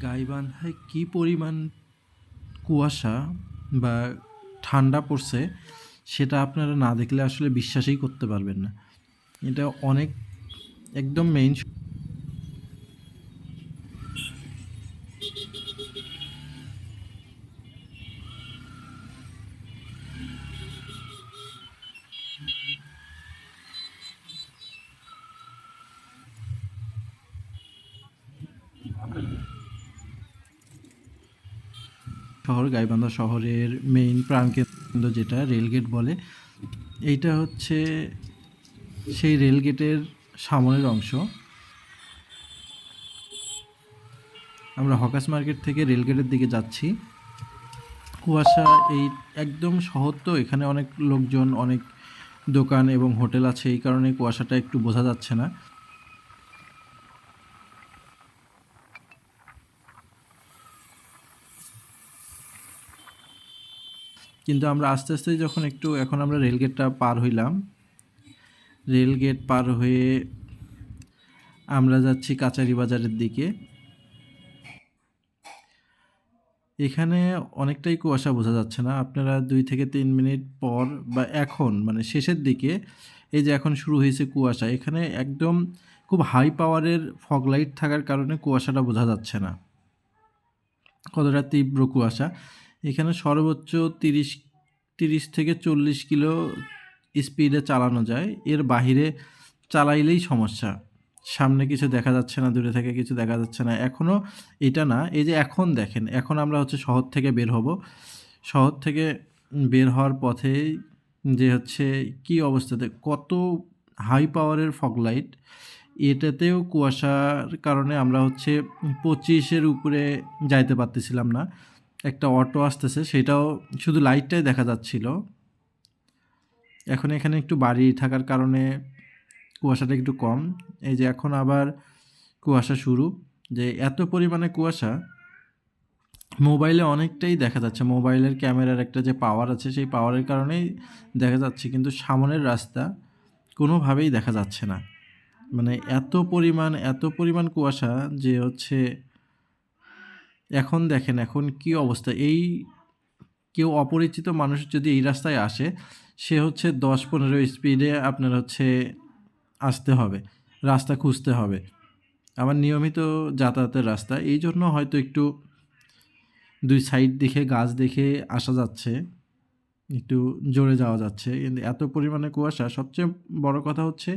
গাইবান্ধায় কী পরিমাণ কুয়াশা বা ঠান্ডা পড়ছে সেটা আপনারা না দেখলে আসলে বিশ্বাসই করতে পারবেন না। এটা অনেক একদম মেইন শহর গাইবান্ধা শহরের মেইন প্রাণকেন্দ্র যেটা রেলগেট বলে, এইটা হচ্ছে সেই রেলগেটের সামনের অংশ। আমরা হকার্স মার্কেট থেকে রেলগেটের দিকে যাচ্ছি। কুয়াশা এই একদম শহর তো, এখানে অনেক লোকজন, অনেক দোকান এবং হোটেল আছে, এই কারণে কুয়াশাটা একটু বোঝা যাচ্ছে না। কিন্তু আমরা আস্তে আস্তে যখন এখন আমরা রেলগেটটা পার হইলাম, রেলগেট পার হয়ে আমরা যাচ্ছি কাচারি বাজারের দিকে। এখানে অনেকটাই কুয়াশা বোঝা যাচ্ছে না। আপনারা 2 থেকে 3 মিনিট পর বা এখন মানে শেষের দিকে, এই যে এখন শুরু হয়েছে কুয়াশা, এখানে একদম খুব হাই পাওয়ারের ফগ লাইট থাকার কারণে কুয়াশাটা বোঝা যাচ্ছে না কতটা তীব্র কুয়াশা। এখানে সর্বোচ্চ 30 থেকে 40 কিলো স্পিডে চালানো যায়, এর বাহিরে চালাইলেই সমস্যা। সামনে কিছু দেখা যাচ্ছে না, দূরে থেকে কিছু দেখা যাচ্ছে না। এখনও এটা না, এই যে এখন দেখেন, এখন আমরা হচ্ছে শহর থেকে বের হব। শহর থেকে বের হওয়ার পথে যে হচ্ছে কি অবস্থাতে কত হাই পাওয়ারের ফগ লাইট, এটাতেও কুয়াশার কারণে আমরা হচ্ছে 25-এর উপরে যাইতে পারতেছিলাম না। একটা অটো আসতেছে, সেটাও শুধু লাইটটাই দেখা যাচ্ছিল। এখন এখানে একটু বাড়ি থাকার কারণে কুয়াশাটা একটু কম। এই যে এখন আবার কুয়াশা শুরু, যে এত পরিমাণে কুয়াশা মোবাইলে অনেকটাই দেখা যাচ্ছে। মোবাইলের ক্যামেরার একটা যে পাওয়ার আছে, সেই পাওয়ারের কারণেই দেখা যাচ্ছে, কিন্তু সামনের রাস্তা কোনোভাবেই দেখা যাচ্ছে না। মানে এত পরিমাণ কুয়াশা যে হচ্ছে এখন দেখেন এখন কি অবস্থা। এই কেউ অপরিচিত মানুষ যদি এই রাস্তায় আসে, সে হচ্ছে 10-15 স্পিডে আপনার হচ্ছে আসতে হবে, রাস্তা খুঁজতে হবে। আমার নিয়মিত যাতায়াতের রাস্তা, এই জন্য হয়তো একটু 2 সাইড দেখে গাছ দেখে আসা যাচ্ছে, একটু জোরে যাওয়া যাচ্ছে। কিন্তু এত পরিমাণে কুয়াশা, সবচেয়ে বড় কথা হচ্ছে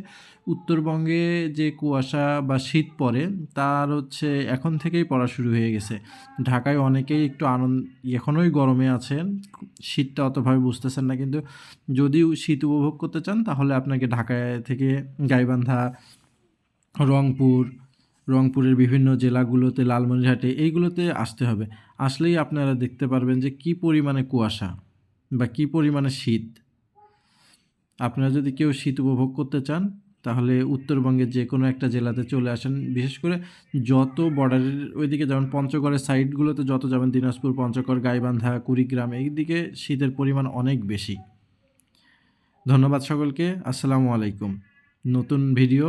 উত্তরবঙ্গে যে কুয়াশা বা শীত পড়ে, তার হচ্ছে এখন থেকেই পড়া শুরু হয়ে গেছে। ঢাকায় অনেকেই একটু এখনোই গরমে আছেন, শীতটা অতভাবে বুঝতেছেন না। কিন্তু যদি শীত উপভোগ করতে চান, তাহলে আপনাকে ঢাকায় থেকে গাইবান্ধা, রংপুর, রংপুরের বিভিন্ন জেলাগুলোতে, লালমনিরহাটে, এইগুলোতে আসতে হবে। আসলেই আপনারা দেখতে পারবেন যে কী পরিমাণে কুয়াশা বা কী পরিমাণে শীত। আপনারা যদি কেউ শীত উপভোগ করতে চান, তাহলে উত্তরবঙ্গের যে কোনো একটা জেলাতে চলে আসেন। বিশেষ করে যত বর্ডারের ওইদিকে, যেমন পঞ্চগড়ের সাইডগুলোতে যত যাবেন, দিনাজপুর, পঞ্চগড়, গাইবান্ধা, কুড়িগ্রাম, এই দিকে শীতের পরিমাণ অনেক বেশি। ধন্যবাদ সকলকে। আসসালামু আলাইকুম। নতুন ভিডিও